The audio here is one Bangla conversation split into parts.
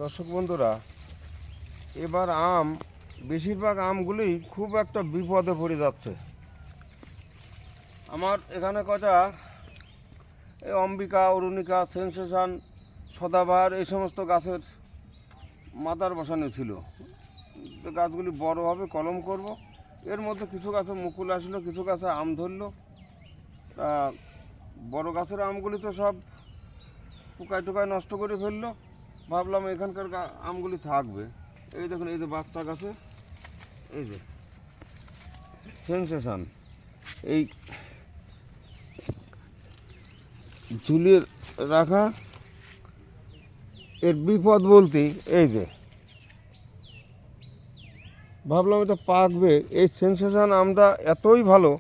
দর্শক বন্ধুরা, এবার বেশিরভাগ আমগুলি খুব একটা বিপদে পড়ে যাচ্ছে। আমার এখানে কয়টা এই অম্বিকা, অরুণিকা, সেনসেশন, সদাবাহার এই সমস্ত গাছের মাদার বসানো ছিল। তো গাছগুলি বড় হবে, কলম করব। এর মধ্যে কিছু গাছে মুকুল আসলো, কিছু গাছে আম ধরলো। তা বড় গাছের আমগুলি তো সব পোকায় টোকায় নষ্ট করে ফেললো। ভাবলাম এখানকার আমগুলি থাকবে। এই দেখুন, এই যে বাচ্চা গাছে এই যে সেনসেশন, এই ঝুলিয়ে রাখা। এর বিপদ বলতে এই যে ভাবলাম এটা পাকবে। এই সেনসেশন আমটা এতই ভালো,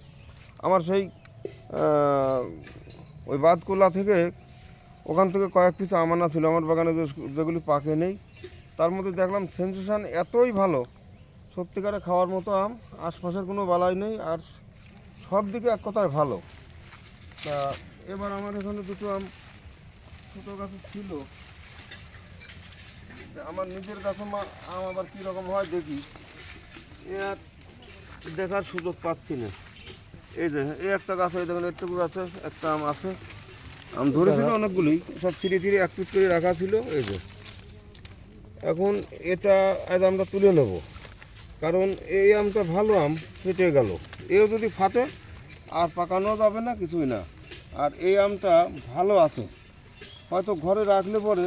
আমার সেই ওই বাদকুলা থেকে ওখান থেকে কয়েক পিস আম আনা ছিল আমার বাগানে, যেগুলি পাকে নেই। তার মধ্যে দেখলাম সেনসেশন এতই ভালো, সত্যিকারে খাওয়ার মতো আম। আশপাশের কোনো বালাই নেই, আর সব দিকে এক কথায় ভালো। তা এবার আমার এখানে দুটো আম ছোটো গাছে ছিল। আমার নিজের গাছে আম আবার কীরকম হয় দেখি, এ আর দেখার সুযোগ পাচ্ছি না। এই যে এই একটা গাছ, এই দেখুন একটুকু গাছে একটা আম আছে। আম ধরেছিল অনেকগুলি, সব ছিঁড়ে ছিঁড়ে এক পিস করে রাখা ছিল। এই যে এখন এটা আজ আমরা তুলে নেব, কারণ এই আমটা ভালো আম, ফেটে গেল। এও যদি ফাটে আর পাকানো যাবে না, কিছুই না। আর এই আমটা ভালো আছে, হয়তো ঘরে রাখলে পরে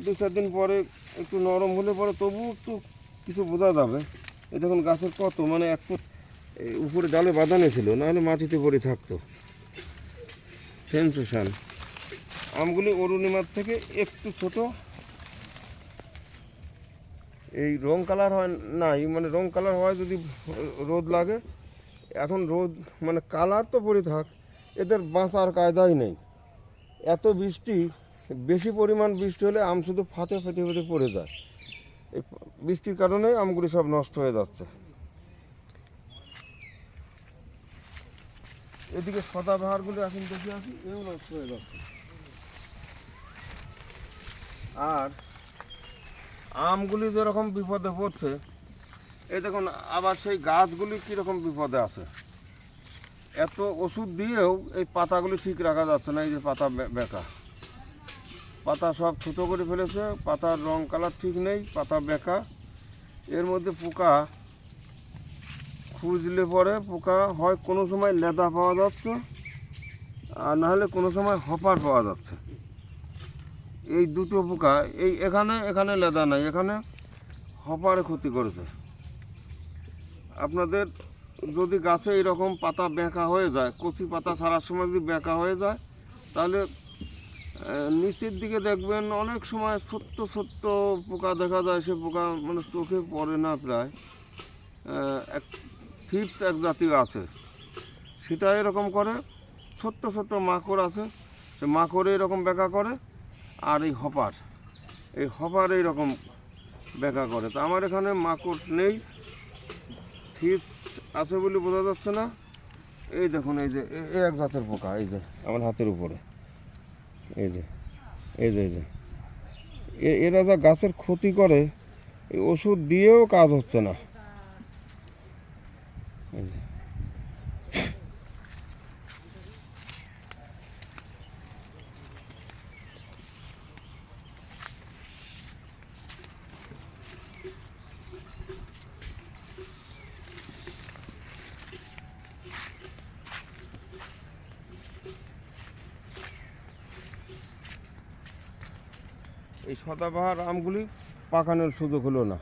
2-4 দিন পরে একটু নরম হলে পরে তবু একটু কিছু বোঝা যাবে। এই দেখুন গাছের কত, মানে এক ফুট উপরে ডালে বাঁধানো ছিল, নাহলে মাটিতে পড়ে থাকতো। সেনসেশন আমগুলি অরুণিমার থেকে একটু ছোট। এই রং কালার হয় নাই, মানে রং কালার হয় যদি রোদ লাগে। এখন রোদ মানে কালার তো পড়ে থাক, এদের বাঁচার কায়দাই নেই। এত বৃষ্টি, বেশি পরিমাণ বৃষ্টি হলে আম শুধু ফাটে ফেটে ফেটে পড়ে যায়। এই বৃষ্টির কারণে আমগুলি সব নষ্ট হয়ে যাচ্ছে। এদিকে সদাবাহারগুলি এখন দেখে আসি, এও নষ্ট হয়ে যাচ্ছে। আর আমগুলি যেরকম বিপদে পড়ছে, এই দেখুন আবার সেই গাছগুলি কীরকম বিপদে আছে। এত ওষুধ দিয়েও এই পাতাগুলি ঠিক রাখা যাচ্ছে না। এই যে পাতা বেঁকা, পাতা সব ছোটো করে ফেলেছে, পাতার রং কালার ঠিক নেই, পাতা বেঁকা। এর মধ্যে পোকা খুঁজলে পরে পোকা হয় কোনো সময় লেদা পাওয়া যাচ্ছে, আর নাহলে কোনো সময় হপার পাওয়া যাচ্ছে। এই দুটো পোকা, এই এখানে লেদা নাই, এখানে হপারে ক্ষতি করেছে। আপনাদের যদি গাছে এরকম পাতা বেঁকা হয়ে যায়, কচি পাতা ছাড়ার সময় যদি বেঁকা হয়ে যায়, তাহলে নিচের দিকে দেখবেন অনেক সময় ছোট্ট ছোট্ট পোকা দেখা যায়। সে পোকা মানে চোখে পড়ে না প্রায়, এক থিপস এক জাতীয় আছে, সেটা এরকম করে। ছোট্ট ছোট্ট মাকড় আছে, সে মাকড়ে এরকম বেঁকা করে। আর এই হপার এইরকম বেঁকা করে। তা আমার এখানে মাকড় নেই, থিপস আছে বলে বোঝা যাচ্ছে না। এই দেখুন, এই যে এই এক জাতের পোকা, এই যে আমার হাতের উপরে, এই যে এই যে এই যে এরা যা গাছের ক্ষতি করে, এই ওষুধ দিয়েও কাজ হচ্ছে না। এই যে এই সদাবাহার আমগুলি পাকানোর সুযোগ হলো না।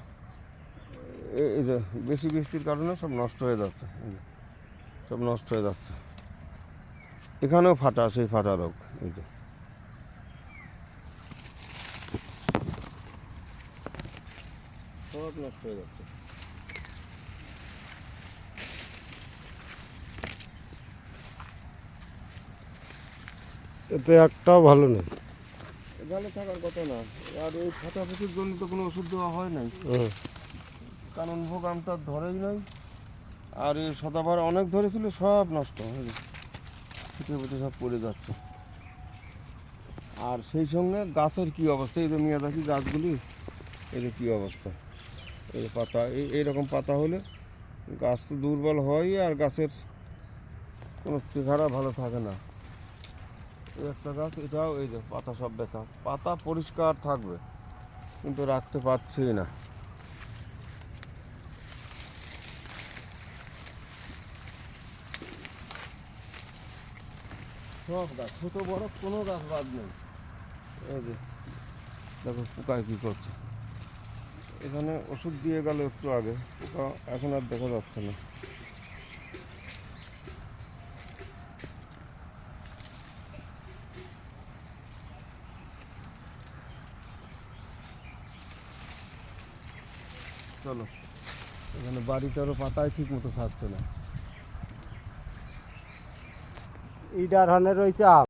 এই যে বেশি বৃষ্টির কারণে সব নষ্ট হয়ে যাচ্ছে, সব নষ্ট হয়ে যাচ্ছে। এখানেও ফাটা, সেই ফাটা রোগ, এই যে সব নষ্ট হয়ে যাচ্ছে। এতে একটাও ভালো নেই, ভালো থাকার কথা না। আর এই ফাটাফাটির জন্য তো কোনো ওষুধ দেওয়া হয় নাই, কারণ ভোগ আমটা ধরেই নাই। আর এই সদাবাহার অনেক ধরেছিল, সব নষ্ট হয়ে গেছে, ফেটে ফেটে সব পড়ে যাচ্ছে। আর সেই সঙ্গে গাছের কি অবস্থা, এই যে মিয়াজাকি গাছগুলি এই যে কী অবস্থা, এই যে পাতা এইরকম পাতা হলে গাছ তো দুর্বল হয় আর গাছের কোনো চেহারা ভালো থাকে না। এই একটা গাছ, এটাও এই যে পাতা সব বেকার, পাতা পরিষ্কার থাকবে কিন্তু রাখতে পারছি না। সব গাছ ছোটো বড় কোনো গাছ বাদ নেই। এই যে দেখো পোকায় কী করছে, এখানে ওষুধ দিয়ে গেল একটু আগে, পোকা এখন আর দেখা যাচ্ছে না। চলো, এখানে বাড়িতে আরও পাতায় ঠিক মতো ছাড়ছে না। ইডার হানে রয়েছে আম।